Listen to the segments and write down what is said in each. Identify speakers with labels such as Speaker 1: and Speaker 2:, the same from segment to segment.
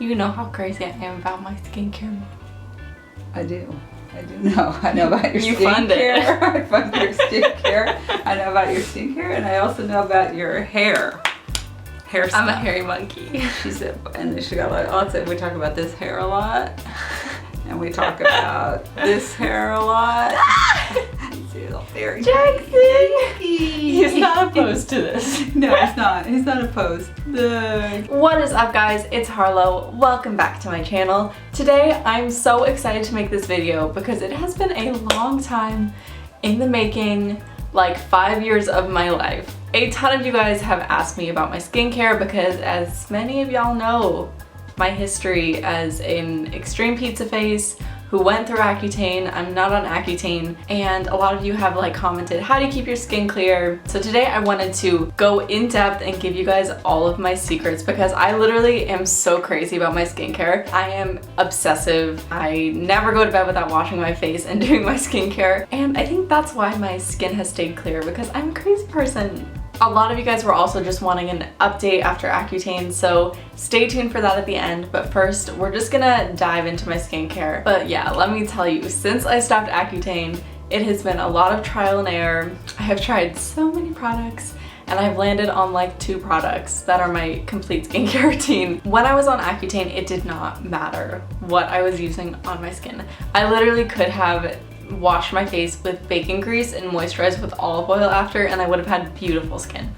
Speaker 1: You know how crazy I am about my skincare.
Speaker 2: I do know. I know about your
Speaker 1: You fund it.
Speaker 2: skincare. I fund your skincare. I know about your skincare, and I also know about your hair. Hair stuff.
Speaker 1: I'm a hairy monkey.
Speaker 2: She said, and she got like, also we talk about this hair a lot, and we talk about this hair a lot. He's very
Speaker 1: Jackson! He's not opposed to this.
Speaker 2: No, he's not. He's not opposed.
Speaker 1: What is up, guys? It's Harlow. Welcome back to my channel. Today, I'm so excited to make this video because it has been a long time in the making, like 5 years of my life. A ton of you guys have asked me about my skincare because, as many of y'all know, my history as an extreme pizza face who went through Accutane. I'm not on Accutane, and a lot of you have like commented, how do you keep your skin clear? So today I wanted to go in depth and give you guys all of my secrets because I literally am so crazy about my skincare. I am obsessive. I never go to bed without washing my face and doing my skincare, and I think that's why my skin has stayed clear, because I'm a crazy person. A lot of you guys were also just wanting an update after Accutane, so stay tuned for that at the end. But first, we're just gonna dive into my skincare. But yeah, let me tell you, since I stopped Accutane, it has been a lot of trial and error. I have tried so many products, and I've landed on like 2 products that are my complete skincare routine. When I was on Accutane, it did not matter what I was using on my skin. I literally could have wash my face with bacon grease and moisturize with olive oil after, and I would have had beautiful skin.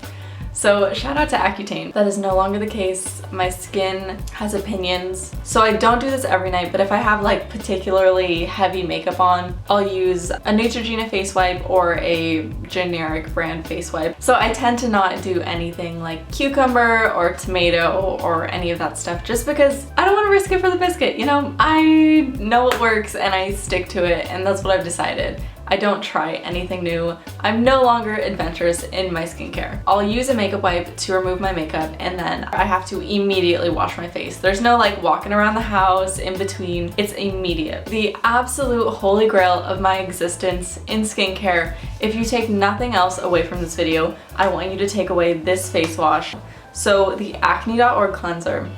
Speaker 1: So shout out to Accutane. That is no longer the case. My skin has opinions. So I don't do this every night, but if I have like particularly heavy makeup on, I'll use a Neutrogena face wipe or a generic brand face wipe. So I tend to not do anything like cucumber or tomato or any of that stuff, just because I don't want to risk it for the biscuit. You know, I know it works and I stick to it, and that's what I've decided. I don't try anything new. I'm no longer adventurous in my skincare. I'll use a makeup wipe to remove my makeup, and then I have to immediately wash my face. There's no like walking around the house in between. It's immediate. The absolute holy grail of my existence in skincare, if you take nothing else away from this video, I want you to take away this face wash. So the acne.org cleanser.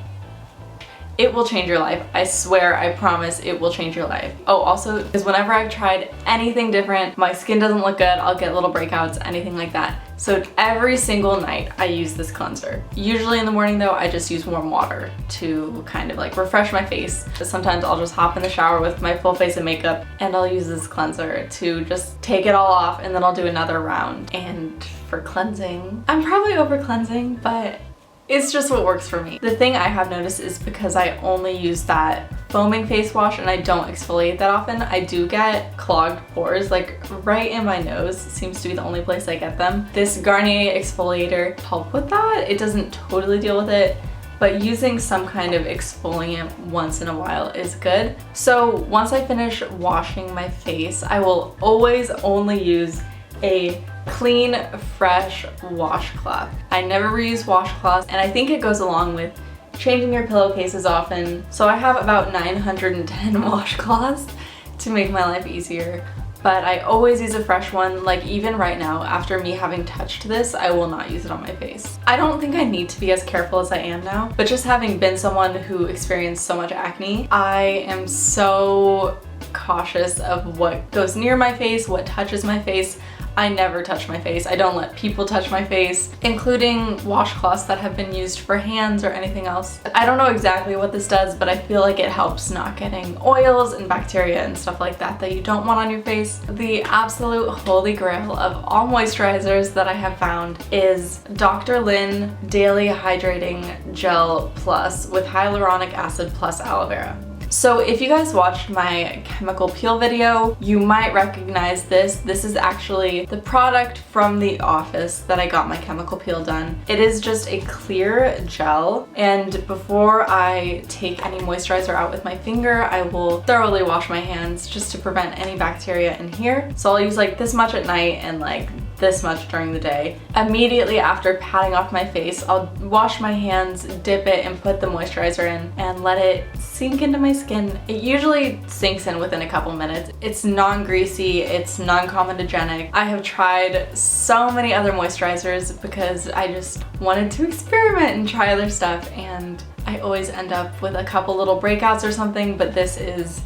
Speaker 1: It will change your life. I swear, I promise it will change your life. Oh, also, because whenever I've tried anything different, my skin doesn't look good, I'll get little breakouts, anything like that. So every single night I use this cleanser. Usually in the morning though, I just use warm water to kind of like refresh my face. But sometimes I'll just hop in the shower with my full face of makeup and I'll use this cleanser to just take it all off, and then I'll do another round. And for cleansing, I'm probably over cleansing, but it's just what works for me. The thing I have noticed is because I only use that foaming face wash and I don't exfoliate that often, I do get clogged pores, like right in my nose seems to be the only place I get them. This Garnier exfoliator helps with that. It doesn't totally deal with it, but using some kind of exfoliant once in a while is good. So once I finish washing my face, I will always only use a clean, fresh washcloth. I never reuse washcloths, and I think it goes along with changing your pillowcases often. So I have about 910 washcloths to make my life easier, but I always use a fresh one. Like even right now, after me having touched this, I will not use it on my face. I don't think I need to be as careful as I am now, but just having been someone who experienced so much acne, I am so cautious of what goes near my face, what touches my face. I never touch my face. I don't let people touch my face, including washcloths that have been used for hands or anything else. I don't know exactly what this does, but I feel like it helps not getting oils and bacteria and stuff like that that you don't want on your face. The absolute holy grail of all moisturizers that I have found is Dr. Lin Daily Hydrating Gel Plus with hyaluronic acid plus aloe vera. So if you guys watched my chemical peel video, you might recognize this. This is actually the product from The Office that I got my chemical peel done. It is just a clear gel, and before I take any moisturizer out with my finger, I will thoroughly wash my hands just to prevent any bacteria in here. So I'll use like this much at night and like this much during the day. Immediately after patting off my face, I'll wash my hands, dip it, and put the moisturizer in and let it sink into my skin. It usually sinks in within a couple minutes. It's non-greasy, it's non-comedogenic. I have tried so many other moisturizers because I just wanted to experiment and try other stuff, and I always end up with a couple little breakouts or something, but this is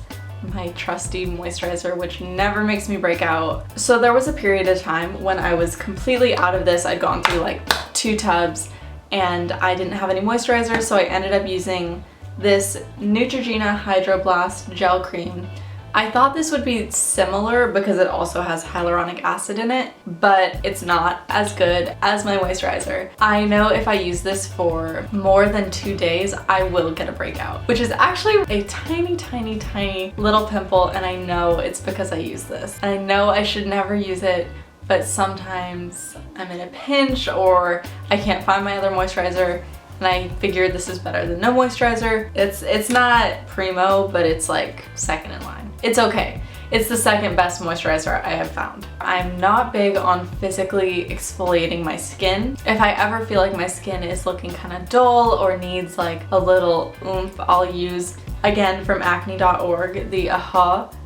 Speaker 1: my trusty moisturizer, which never makes me break out. So there was a period of time when I was completely out of this. I'd gone through like 2 tubs and I didn't have any moisturizer, so I ended up using this Neutrogena Hydro Blast Gel Cream. I thought this would be similar because it also has hyaluronic acid in it, but it's not as good as my moisturizer. I know if I use this for more than 2 days, I will get a breakout, which is actually a tiny, tiny, tiny little pimple, and I know it's because I use this. And I know I should never use it, but sometimes I'm in a pinch or I can't find my other moisturizer, and I figured this is better than no moisturizer. It's not primo, but it's like second in line. It's okay. It's the second best moisturizer I have found. I'm not big on physically exfoliating my skin. If I ever feel like my skin is looking kind of dull or needs like a little oomph, I'll use, again from acne.org, the AHA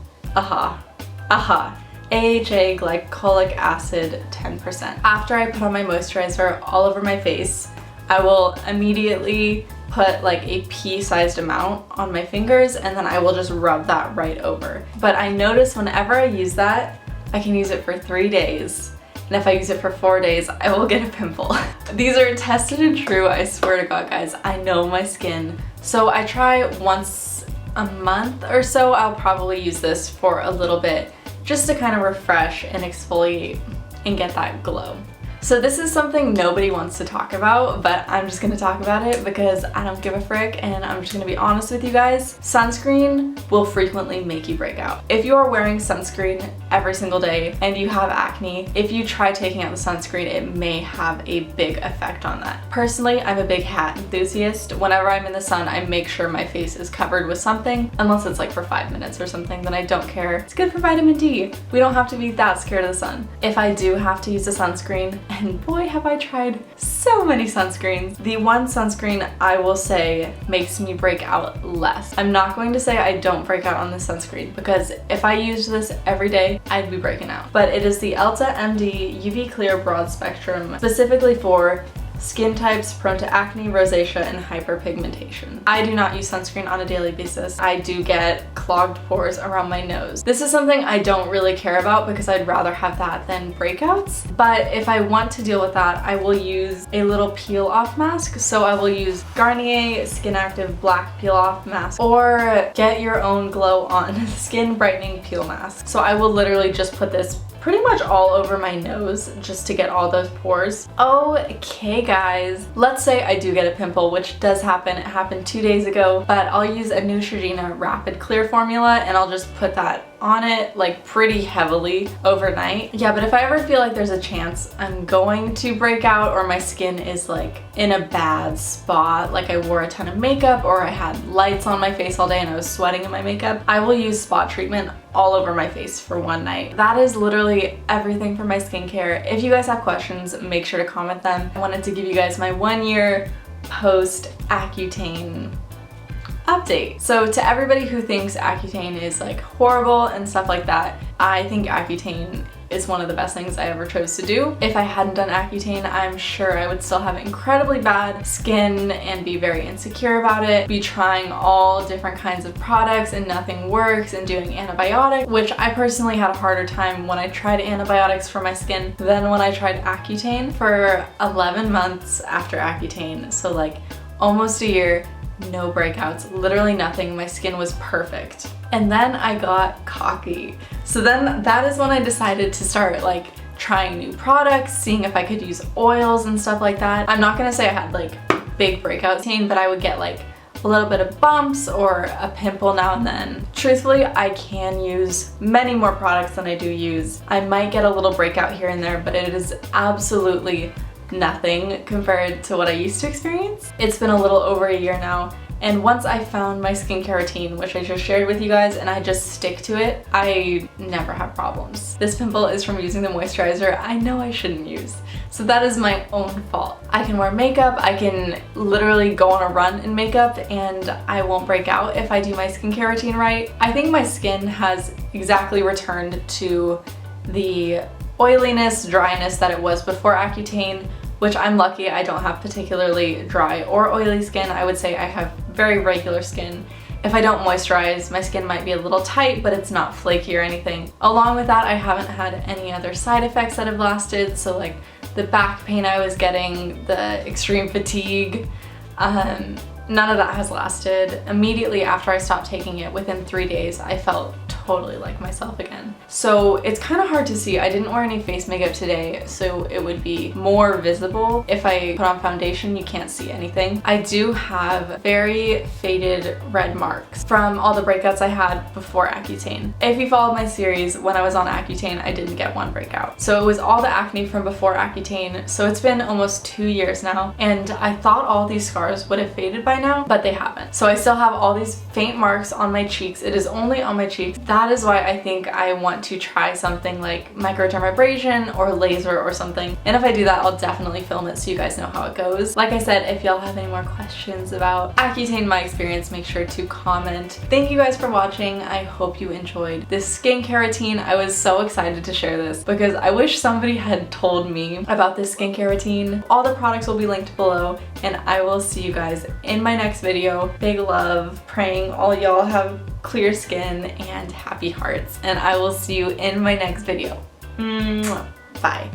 Speaker 1: glycolic acid 10%. After I put on my moisturizer all over my face, I will immediately put like a pea-sized amount on my fingers, and then I will just rub that right over. But I notice whenever I use that, I can use it for 3 days. And if I use it for 4 days, I will get a pimple. These are tested and true, I swear to God, guys. I know my skin. So I try once a month or so, I'll probably use this for a little bit just to kind of refresh and exfoliate and get that glow. So this is something nobody wants to talk about, but I'm just gonna talk about it because I don't give a frick, and I'm just gonna be honest with you guys. Sunscreen will frequently make you break out. If you are wearing sunscreen every single day and you have acne, if you try taking out the sunscreen, it may have a big effect on that. Personally, I'm a big hat enthusiast. Whenever I'm in the sun, I make sure my face is covered with something, unless it's like for 5 minutes or something, then I don't care. It's good for vitamin D. We don't have to be that scared of the sun. If I do have to use a sunscreen, and boy have I tried so many sunscreens, the one sunscreen I will say makes me break out less. I'm not going to say I don't break out on this sunscreen, because if I used this every day, I'd be breaking out. But it is the Elta MD UV Clear Broad Spectrum, specifically for skin types prone to acne, rosacea, and hyperpigmentation. I do not use sunscreen on a daily basis. I do get clogged pores around my nose. This is something I don't really care about because I'd rather have that than breakouts. But if I want to deal with that, I will use a little peel off mask. So I will use Garnier Skin Active Black Peel Off Mask, or Get Your Own Glow On Skin Brightening Peel Mask. So I will literally just put this pretty much all over my nose just to get all those pores. Okay guys, let's say I do get a pimple, which does happen. It happened 2 days ago, but I'll use a Neutrogena Rapid Clear formula and I'll just put that on it like pretty heavily overnight. Yeah, but if I ever feel like there's a chance I'm going to break out, or my skin is like in a bad spot, like I wore a ton of makeup or I had lights on my face all day and I was sweating in my makeup, I will use spot treatment all over my face for one night. That is literally everything for my skincare. If you guys have questions, make sure to comment them. I wanted to give you guys my 1 year post Accutane update. So to everybody who thinks Accutane is like horrible and stuff like that, I think Accutane is one of the best things I ever chose to do. If I hadn't done Accutane, I'm sure I would still have incredibly bad skin and be very insecure about it, be trying all different kinds of products and nothing works, and doing antibiotics, which I personally had a harder time when I tried antibiotics for my skin than when I tried Accutane. For 11 months after Accutane, so like almost a year, no breakouts, literally nothing. My skin was perfect. And then I got cocky. So then that is when I decided to start like trying new products, seeing if I could use oils and stuff like that. I'm not gonna say I had like big breakouts, but I would get like a little bit of bumps or a pimple now and then. Truthfully, I can use many more products than I do use. I might get a little breakout here and there, but it is absolutely nothing compared to what I used to experience. It's been a little over a year now, and once I found my skincare routine, which I just shared with you guys, and I just stick to it, I never have problems. This pimple is from using the moisturizer I know I shouldn't use. So that is my own fault. I can wear makeup, I can literally go on a run in makeup, and I won't break out if I do my skincare routine right. I think my skin has exactly returned to the oiliness, dryness that it was before Accutane, which I'm lucky. I don't have particularly dry or oily skin. I would say I have very regular skin. If I don't moisturize, my skin might be a little tight, but it's not flaky or anything. Along with that, I haven't had any other side effects that have lasted, so like the back pain I was getting, the extreme fatigue, none of that has lasted. Immediately after I stopped taking it, within 3 days, I felt totally like myself again. So it's kind of hard to see. I didn't wear any face makeup today, so it would be more visible. If I put on foundation, you can't see anything. I do have very faded red marks from all the breakouts I had before Accutane. If you followed my series, when I was on Accutane, I didn't get one breakout. So it was all the acne from before Accutane. So it's been almost 2 years now, and I thought all these scars would have faded by now, but they haven't. So I still have all these faint marks on my cheeks. It is only on my cheeks. That is why I think I want to try something like microdermabrasion or laser or something. And if I do that, I'll definitely film it so you guys know how it goes. Like I said, if y'all have any more questions about Accutane, my experience, make sure to comment. Thank you guys for watching. I hope you enjoyed this skincare routine. I was so excited to share this because I wish somebody had told me about this skincare routine. All the products will be linked below, and I will see you guys in my next video. Big love, praying all y'all have clear skin and happy hearts, and I will see you in my next video. Bye.